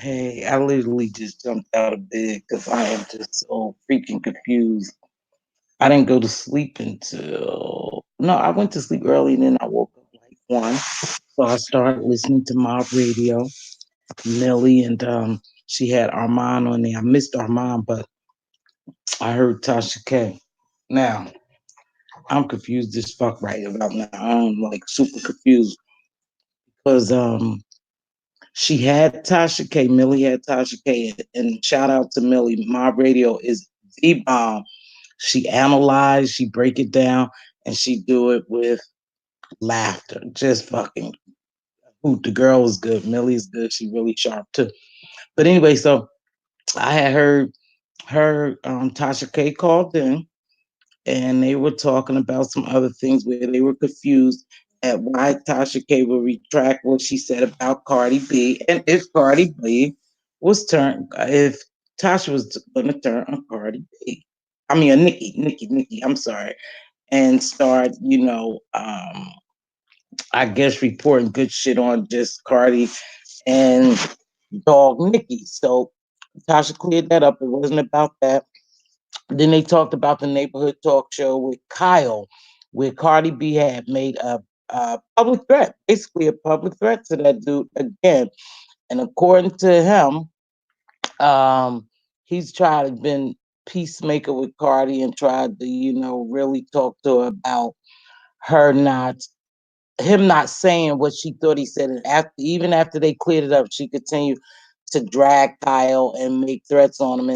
Hey, I literally just jumped out of bed because I am just so freaking confused. I didn't go to sleep until no, I went to sleep early and then I woke up like one. So I started listening to my radio, Millie, and she had Armand on there. I missed Armand, but I heard Tasha K. Now I'm confused as fuck right about now. I'm like super confused because she had Tasha K. Millie had Tasha K. And shout out to Millie. My radio is the bomb. She analyze, she break it down, and she do it with laughter. Just fucking hoot. The girl was good. Millie's good. She really sharp too. But anyway, so I had heard her Tasha K called in and they were talking about some other things where they were confused at why Tasha K would retract what she said about Cardi B, and if Cardi B was turned, if Tasha was going to turn on Cardi B, I mean, Nikki. I'm sorry, and start, I guess reporting good shit on just Cardi and dog Nikki. So Tasha cleared that up. It wasn't about that. Then they talked about the neighborhood talk show with Kyle, where Cardi B had made a public threat, basically a public threat to that dude again. And according to him, he's tried to been peacemaker with Cardi and tried to, really talk to her about her not him not saying what she thought he said. And after even after they cleared it up, she continued to drag Kyle and make threats on him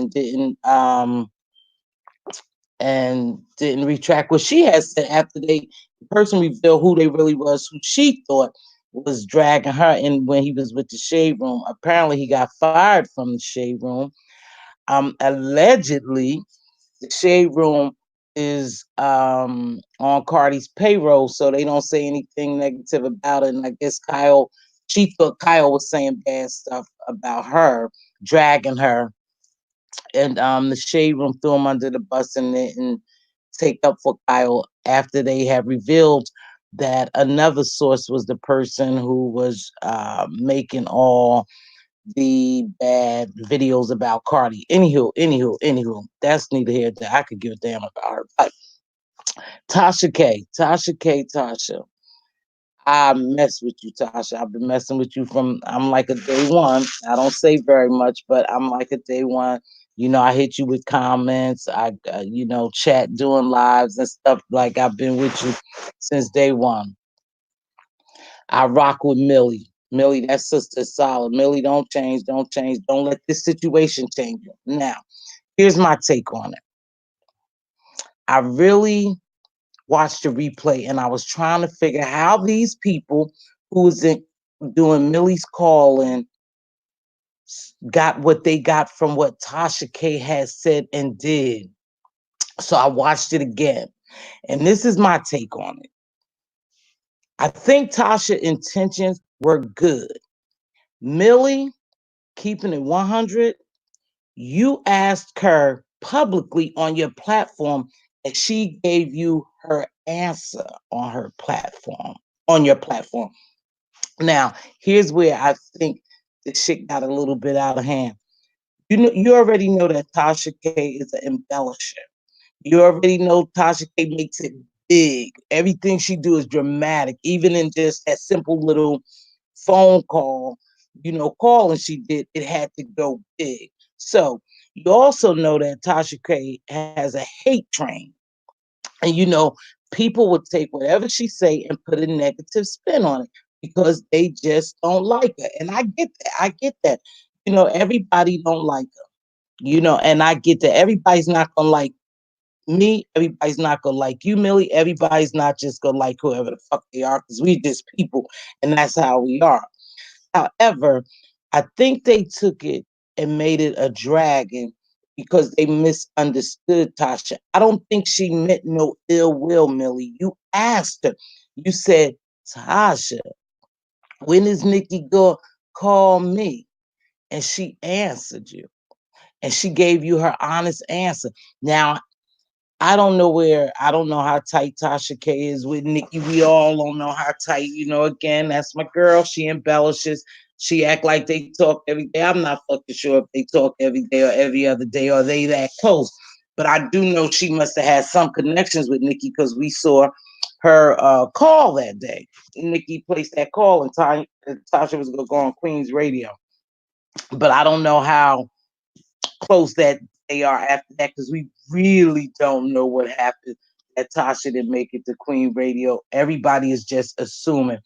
and didn't retract what she had said after the person revealed who they really was, who she thought was dragging her in when he was with the shade room. Apparently, he got fired from the shade room. Allegedly, the shade room is on Cardi's payroll, so they don't say anything negative about it. And I guess she thought Kyle was saying bad stuff about her, dragging her, and the shade room threw him under the bus and didn't take up for Kyle after they had revealed that another source was the person who was making all the bad videos about Cardi. Anywho, that's neither here nor there. I could give a damn about her. But Tasha. I mess with you, Tasha. I've been messing with you from I'm like a day one. I don't say very much, but I'm like a day one. I hit you with comments. Chat, doing lives and stuff. Like I've been with you since day one. I rock with Millie. Millie, that sister is solid. Millie, don't change, don't change. Don't let this situation change you. Now, here's my take on it. I really watched the replay and I was trying to figure how these people who was doing Millie's calling got what they got from what Tasha K has said and did. So I watched it again. And this is my take on it. I think Tasha's intentions were good. Millie, keeping it 100, you asked her publicly on your platform and she gave you her answer on her platform, on your platform. Now, here's where I think the shit got a little bit out of hand. You already know that Tasha K is an embellisher. You already know Tasha K makes it big. Everything she do is dramatic, even in just that simple little phone call, calling she did, it had to go big. So you also know that Tasha K has a hate train. And people would take whatever she say and put a negative spin on it because they just don't like her. And I get that. I get that. Everybody don't like her. And I get that everybody's not gonna like me, everybody's not gonna like you, Millie. Everybody's not just gonna like whoever the fuck they are, because we just people, and that's how we are. However, I think they took it and made it a dragon because they misunderstood Tasha. I don't think she meant no ill will, Millie. You asked her. You said, Tasha, when is Nikki gonna call me? And she answered you. And she gave you her honest answer. Now, I don't know how tight Tasha K is with Nikki. We all don't know how tight, again, that's my girl. She embellishes. She act like they talk every day. I'm not fucking sure if they talk every day or every other day or they that close. But I do know she must have had some connections with Nikki because we saw her call that day. Nikki placed that call and Tasha was going to go on Queen's radio. But I don't know how close that they are after that because we really don't know what happened. That Tasha didn't make it to Queen Radio. Everybody is just assuming.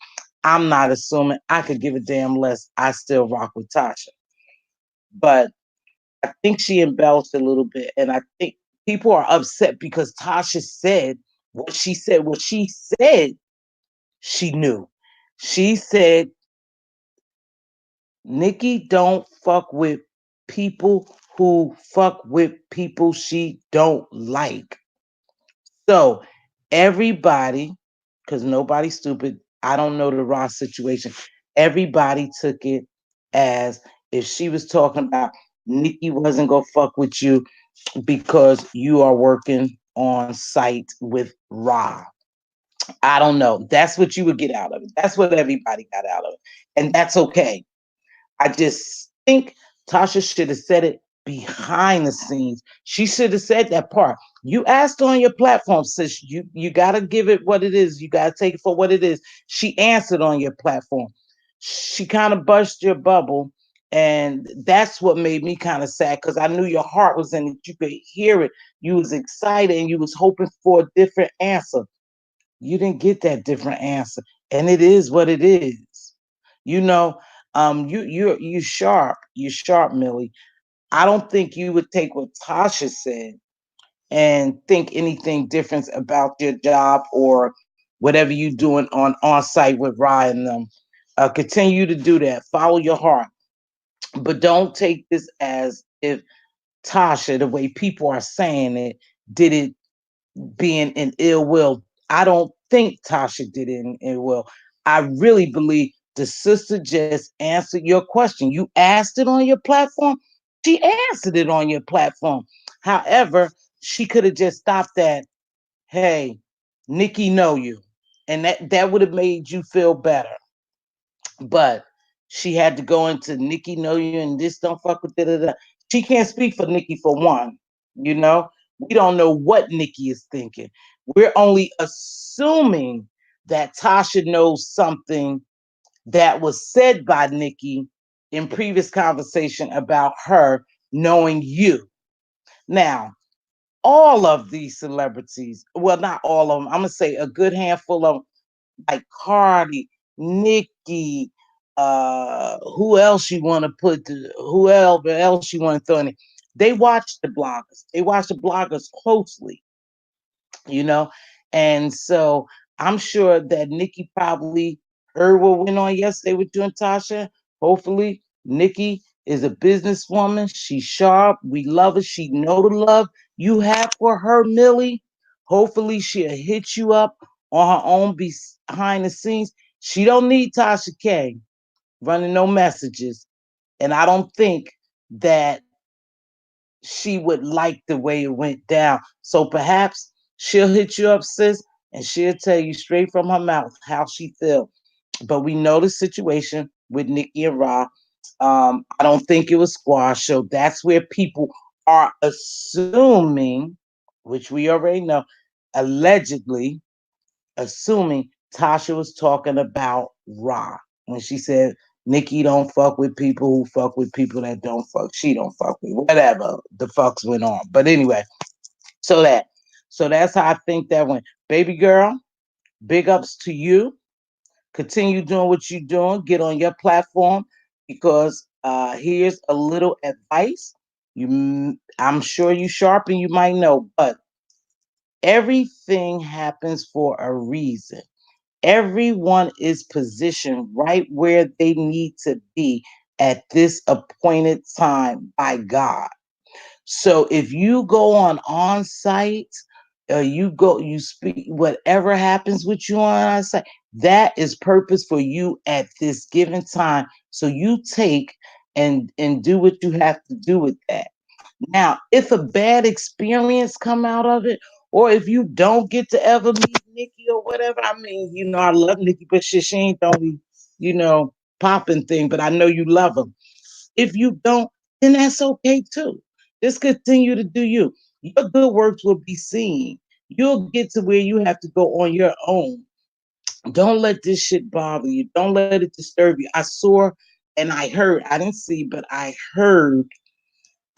I'm not assuming. I could give a damn less. I still rock with Tasha. But I think she embellished a little bit. And I think people are upset because Tasha said what she said. What she said, she knew. She said, Nikki don't fuck with people who fuck with people she don't like. So everybody, because nobody's stupid, I don't know the Ross situation. Everybody took it as if she was talking about Nikki wasn't gonna fuck with you because you are working on site with Ra. I don't know. That's what you would get out of it. That's what everybody got out of it. And that's okay. I just think Tasha should have said it behind the scenes. She should have said that part. You asked on your platform, sis. You gotta give it what it is. You gotta take it for what it is. She answered on your platform. She kind of burst your bubble, and that's what made me kind of sad because I knew your heart was in it. You could hear it. You was excited and you was hoping for a different answer. You didn't get that different answer, and it is what it is. You know, you sharp, you sharp, Millie. I don't think you would take what Tasha said and think anything different about your job or whatever you're doing on site with Ryan and them. Continue to do that. Follow your heart, but don't take this as if Tasha, the way people are saying it, did it being in ill will. I don't think Tasha did it in ill will. I really believe the sister just answered your question. You asked it on your platform. She answered it on your platform. However, she could have just stopped at, hey, Nikki know you. And that would have made you feel better. But she had to go into Nikki know you and this don't fuck with da. She can't speak for Nikki for one. You know, we don't know what Nikki is thinking. We're only assuming that Tasha knows something that was said by Nikki in previous conversation about her knowing you. Now, all of these celebrities, well, not all of them, I'm gonna say a good handful of them, like Cardi, Nikki, who else you want to put, whoever else you want to throw in it. They watch the bloggers. They watch the bloggers closely, you know. And so I'm sure that Nikki probably heard what went on yesterday with you and Tasha. Hopefully, Nikki is a businesswoman. She's sharp. We love her. She know the love you have for her, Millie. Hopefully, she'll hit you up on her own behind the scenes. She don't need Tasha K running no messages. And I don't think that she would like the way it went down. So perhaps she'll hit you up, sis, and she'll tell you straight from her mouth how she feels. But we know the situation with Nikki and Ra. I don't think it was squash. So that's where people are assuming, which we already know, allegedly assuming Tasha was talking about Ra when she said Nikki don't fuck with people who fuck with people that don't fuck. She don't fuck with whatever the fucks went on. But anyway, so that so that's how I think that went. Baby girl, big ups to you. Continue doing what you're doing. Get on your platform because here's a little advice. I'm sure you sharp and you might know, but everything happens for a reason. Everyone is positioned right where they need to be at this appointed time by God. So if you go on site, you speak, whatever happens with you on site, that is purpose for you at this given time. So you take and do what you have to do with that. Now, if a bad experience come out of it, or if you don't get to ever meet Nikki or whatever, I mean, I love Nikki, but shit, she ain't don't be, you know. popping thing, but I know you love them. If you don't, then that's okay too. Just continue to do you. Your good works will be seen. You'll get to where you have to go on your own. Don't let this shit bother you. Don't let it disturb you. I saw and I heard, I didn't see, but I heard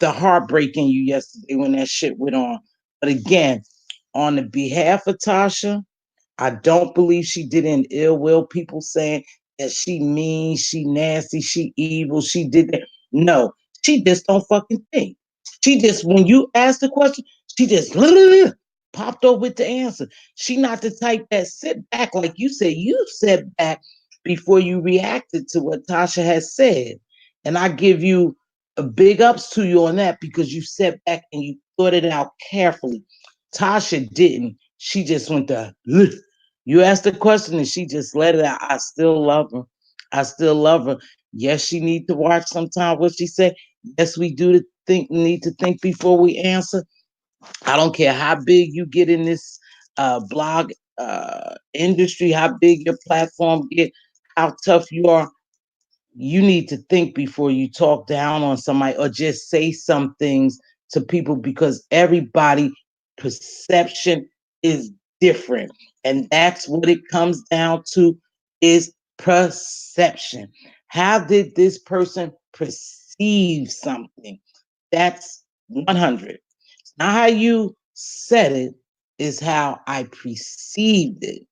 the heartbreak in you yesterday when that shit went on. But again, on the behalf of Tasha, I don't believe she did in ill will. People saying that she mean, she nasty, she evil, she did that. No, she just don't fucking think. She just, when you ask the question, she just popped up with the answer. She not the type that sit back, like you said. You sit back before you reacted to what Tasha has said. And I give you a big ups to you on that because you sat back and you thought it out carefully. Tasha didn't. She just went to, you asked the question and she just let it out. I still love her. I still love her. Yes, she need to watch sometime what she said. Yes, we do to think need to think before we answer. I don't care how big you get in this blog industry, how big your platform get, how tough you are. You need to think before you talk down on somebody or just say some things to people because everybody perception is different, and that's what it comes down to is perception. How did this person perceive something? That's 100. Not how you said it, is how I perceived it.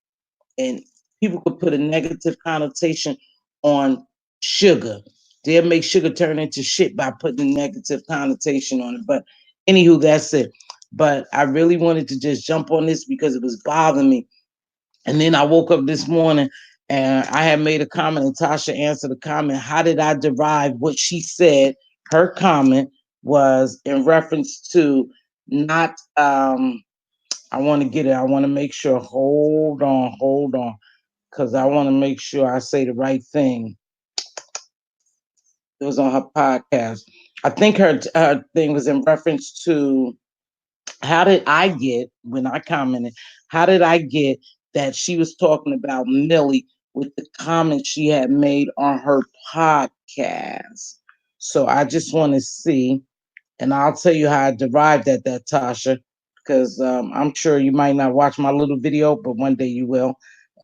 And people could put a negative connotation on sugar. They'll make sugar turn into shit by putting a negative connotation on it. But anywho, that's it. But I really wanted to just jump on this because it was bothering me. And then I woke up this morning and I had made a comment and Tasha answered the comment. How did I derive what she said? Her comment was in reference to not I want to get it. I want to make sure. Hold on, because I want to make sure I say the right thing. It was on her podcast. I think her thing was in reference to how did I get when I commented? How did I get that she was talking about Millie with the comments she had made on her podcast? So I just want to see, and I'll tell you how I derived at that, Tasha, because I'm sure you might not watch my little video, but one day you will.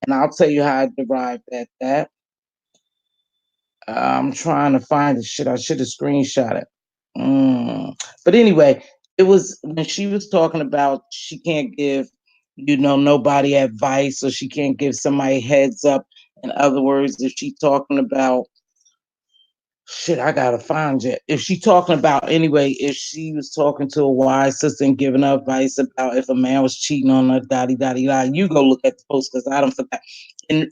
And I'll tell you how I derived at that. I'm trying to find the shit. I should have screenshot it. But anyway, it was when she was talking about she can't give, nobody advice or she can't give somebody heads up. In other words, if she talking about shit, I gotta find it. If she talking about anyway, if she was talking to a wise sister and giving her advice about if a man was cheating on her, dotty dotty dotty, you go look at the post because I don't forget. And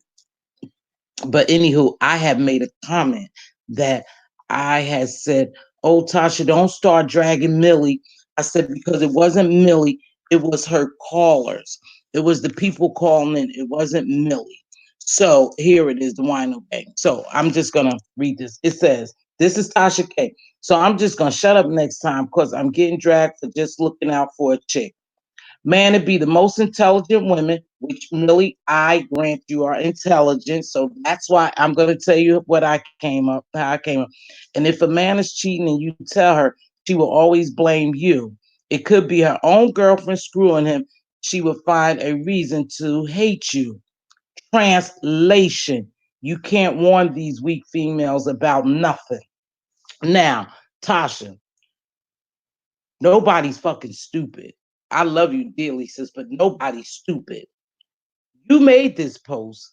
but anywho, I have made a comment that I had said, "Oh, Tasha, don't start dragging Millie." I said because it wasn't Millie, it was her callers. It was the people calling in. It wasn't Millie. So here it is, the wino gang. So I'm just gonna read this. It says, "This is Tasha K." So I'm just gonna shut up next time because I'm getting dragged for just looking out for a chick. Man, to be the most intelligent women, which Millie, I grant you are intelligent. So that's why I'm going to tell you how I came up. And if a man is cheating and you tell her, she will always blame you. It could be her own girlfriend screwing him. She will find a reason to hate you. Translation: you can't warn these weak females about nothing. Now, Tasha, nobody's fucking stupid. I love you dearly, sis, but nobody's stupid. You made this post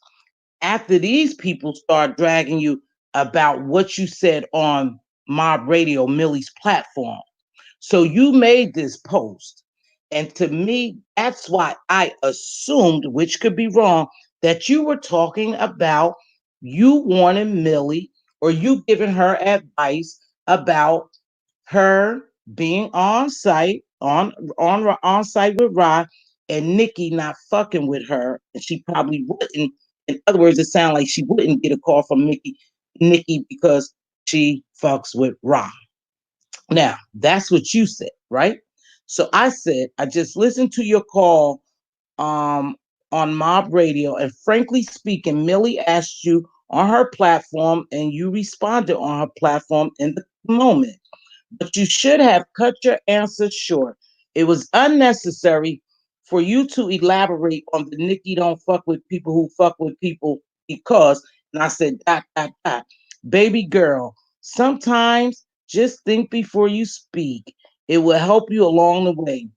after these people start dragging you about what you said on Mob Radio, Millie's platform. So you made this post. And to me, that's why I assumed, which could be wrong, that you were talking about you wanting Millie or you giving her advice about her being on site with Rod and Nikki not fucking with her, and she probably wouldn't. In other words, it sounds like she wouldn't get a call from Nikki because she fucks with Rod. Now, that's what you said, right? So I said, I just listened to your call um on Mob Radio, and frankly speaking, Millie asked you on her platform and you responded on her platform in the moment. But you should have cut your answer short. It was unnecessary for you to elaborate on the Nikki don't fuck with people who fuck with people because, and I said, dot, dot, dot. Baby girl, sometimes just think before you speak. It will help you along the way.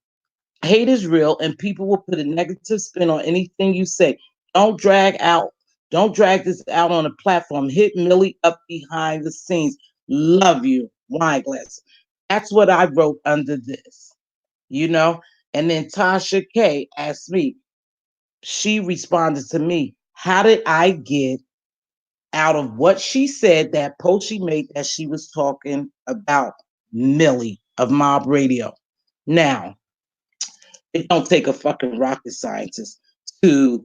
Hate is real and people will put a negative spin on anything you say. Don't drag out, don't drag this out on a platform. Hit Millie up behind the scenes. Love you, wine glass. That's what I wrote under this, you know. And then Tasha K asked me, she responded to me, how did I get out of what she said, that post she made that she was talking about Millie of Mob Radio? Now, it don't take a fucking rocket scientist to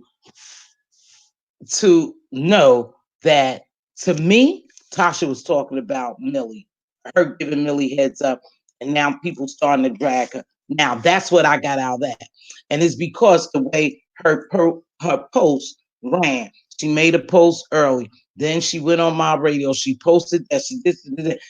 know that, to me, Tasha was talking about Millie, her giving Millie heads up, and now people starting to drag her. Now that's what I got out of that, and it's because the way her post ran. She made a post early, then she went on my radio. She posted that she did.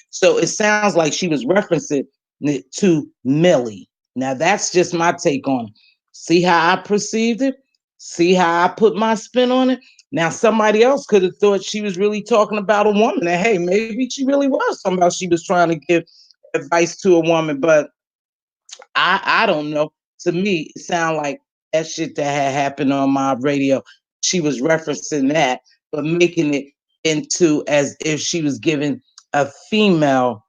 So it sounds like she was referencing it to Millie. Now that's just my take on it. See how I perceived it? See how I put my spin on it? Now, somebody else could have thought she was really talking about a woman. And hey, maybe she really was talking about she was trying to give advice to a woman, but I don't know. To me, it sounded like that shit that had happened on my radio. She was referencing that, but making it into as if she was giving a female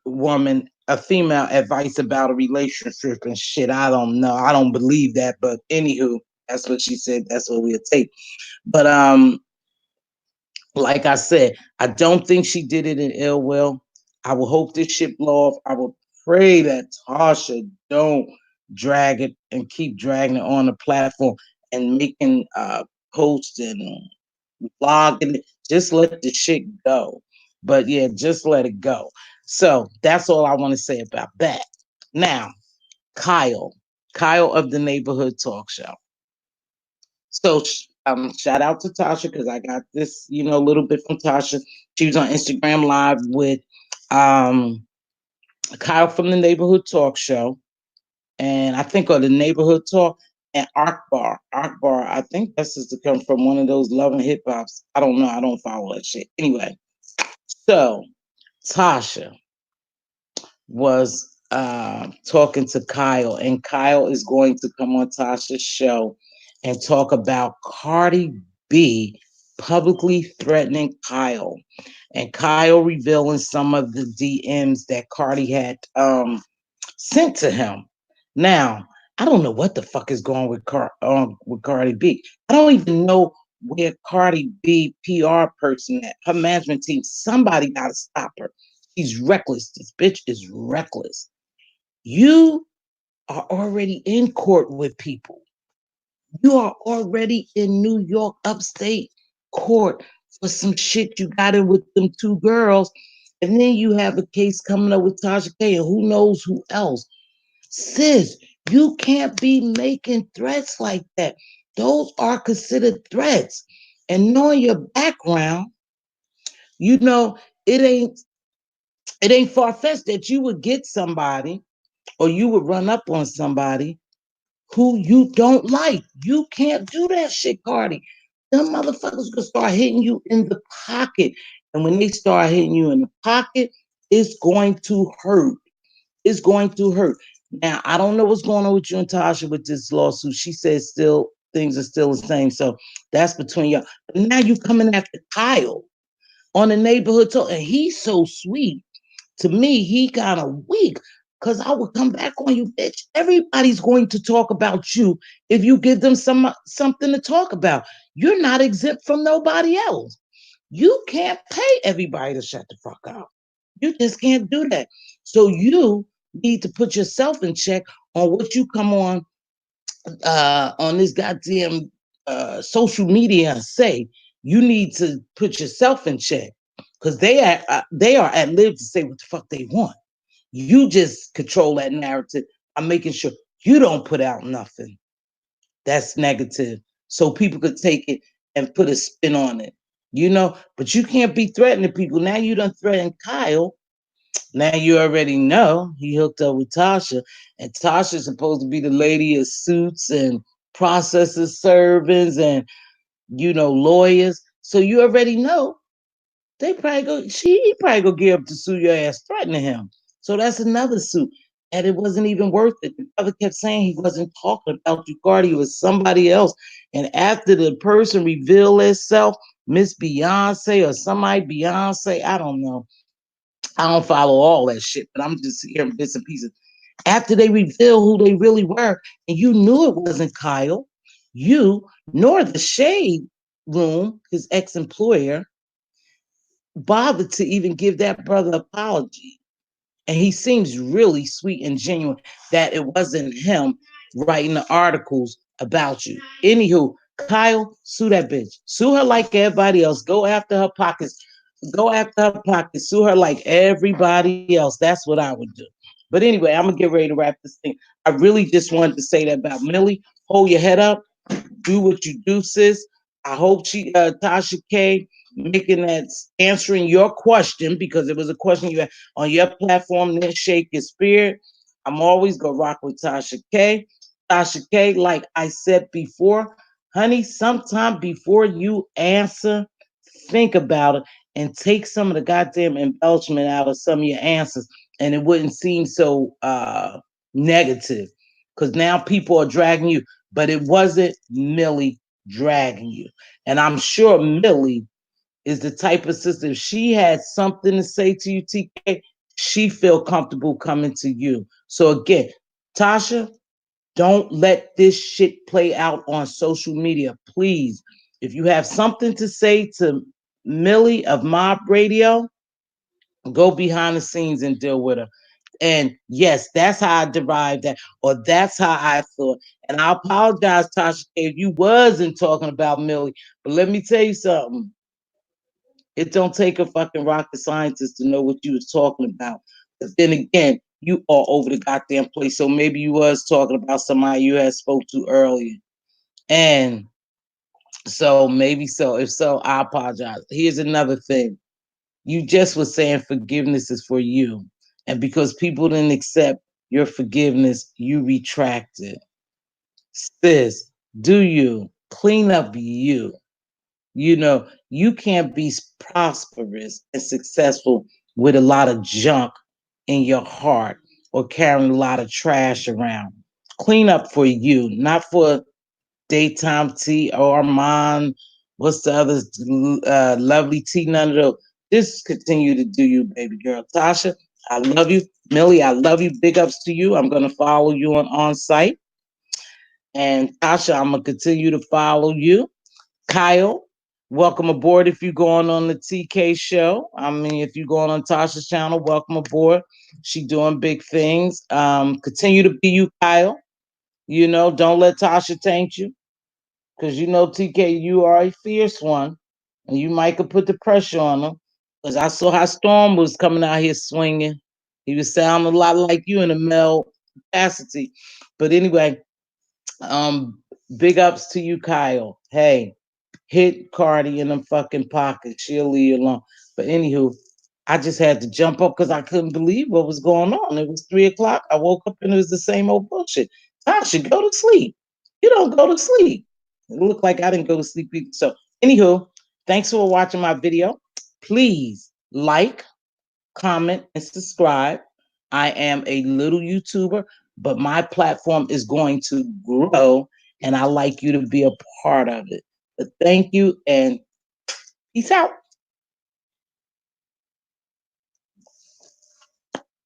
woman, a female advice about a relationship and shit. I don't know. I don't believe that. But anywho, that's what she said. That's what we'll take. But like I said, I don't think she did it in ill will. I will hope this shit blow off. I will pray that Tasha don't drag it and keep dragging it on the platform and making posts and blogging it. Just let the shit go. But yeah, just let it go. So that's all I want to say about that. Now, Kyle, Kyle of the Neighborhood Talk Show. So shout out to Tasha because I got this, a little bit from Tasha. She was on Instagram Live with um, Kyle from the Neighborhood Talk Show, and I think on the Neighborhood Talk and Akbar. Akbar, I think that's just to come from one of those Love and Hip Hops. I don't know. I don't follow that shit. Anyway, so Tasha was talking to Kyle, and Kyle is going to come on Tasha's show and talk about Cardi B publicly threatening Kyle, and Kyle revealing some of the DMs that Cardi had sent to him. Now, I don't know what the fuck is going with Cardi B. I don't even know where Cardi B PR person at. Her management team, somebody got to stop her. She's reckless. This bitch is reckless. You are already in court with people. You are already in New York upstate court for some shit you got in with them two girls. And then you have a case coming up with Tasha K and who knows who else. Sis, you can't be making threats like that. Those are considered threats. And knowing your background, you know, it ain't it ain't far-fetched that you would get somebody or you would run up on somebody who you don't like. You can't do that shit, Cardi. Them motherfuckers gonna start hitting you in the pocket. And when they start hitting you in the pocket, it's going to hurt. It's going to hurt. Now, I don't know what's going on with you and Tasha with this lawsuit. She says still things are still the same. So that's between y'all. But now you coming after Kyle on the neighborhood talk, and he's so sweet. To me, he kind of weak because I would come back on you, bitch. Everybody's going to talk about you if you give them something to talk about. You're not exempt from nobody else. You can't pay everybody to shut the fuck up. You just can't do that. So you need to put yourself in check on what you come on this goddamn social media and say. You need to put yourself in check because they are at liberty to say what the fuck they want. You just control that narrative. I'm making sure you don't put out nothing that's negative, so people could take it and put a spin on it. But you can't be threatening people. Now you done threatened Kyle. Now you already know he hooked up with Tasha, and Tasha's supposed to be the lady of suits and processes servants and lawyers. So you already know they probably go. He probably go get up to sue your ass, threatening him. So that's another suit, and it wasn't even worth it. The brother kept saying he wasn't talking about you, Cardi. It was somebody else. And after the person revealed itself, Miss Beyonce or somebody Beyonce, I don't know. I don't follow all that shit, but I'm just hearing bits and pieces. After they reveal who they really were, and you knew it wasn't Kyle, you nor the Shade Room, his ex-employer, bothered to even give that brother an apology. And he seems really sweet and genuine that it wasn't him writing the articles about you. Anywho, Kyle, sue that bitch. Sue her like everybody else. Go after her pockets. Go after her pockets. Sue her like everybody else. That's what I would do. But anyway, I'm gonna get ready to wrap this thing. I really just wanted to say that about Millie. Hold your head up. Do what you do, sis. I hope Tasha K, making that answering your question because it was a question you had on your platform. Didn't shake your spirit. I'm always gonna rock with Tasha K. Tasha K, like I said before, honey, sometime before you answer, think about it and take some of the goddamn embellishment out of some of your answers, and it wouldn't seem so negative. Because now people are dragging you, but it wasn't Millie dragging you. And I'm sure Millie is the type of sister, if she had something to say to you, TK, she feel comfortable coming to you. So again, Tasha, don't let this shit play out on social media. Please, if you have something to say to Millie of Mob Radio, go behind the scenes and deal with her. And yes, that's how I derived that, or that's how I thought. And I apologize, Tasha, if you wasn't talking about Millie. But let me tell you something. It don't take a fucking rocket scientist to know what you was talking about. But then again, you are over the goddamn place. So maybe you was talking about somebody you had spoke to earlier. And so maybe so. If so, I apologize. Here's another thing. You just was saying forgiveness is for you. And because people didn't accept your forgiveness, you retracted. Sis, do you clean up you? You can't be prosperous and successful with a lot of junk in your heart or carrying a lot of trash around. Clean up for you, not for daytime tea or Armand. What's the other lovely tea? None of those. Just continue to do you, baby girl. Tasha, I love you. Millie, I love you. Big ups to you. I'm gonna follow you on site. And Tasha, I'm gonna continue to follow you. Kyle, welcome aboard if you're going on the TK show. I mean, if you're going on Tasha's channel, welcome aboard. She doing big things. Continue to be you, Kyle. Don't let Tasha taint you. Because TK, you are a fierce one. And you might could put the pressure on him. Because I saw how Storm was coming out here swinging. He was sounding a lot like you in a male capacity. But anyway, um, big ups to you, Kyle. Hey, hit Cardi in them fucking pockets. She'll leave you alone. But anywho, I just had to jump up because I couldn't believe what was going on. It was 3 o'clock. I woke up and it was the same old bullshit. Tasha, go to sleep. You don't go to sleep. It looked like I didn't go to sleep either. So, anywho, thanks for watching my video. Please like, comment, and subscribe. I am a little YouTuber, but my platform is going to grow, and I like you to be a part of it. But thank you, and peace out.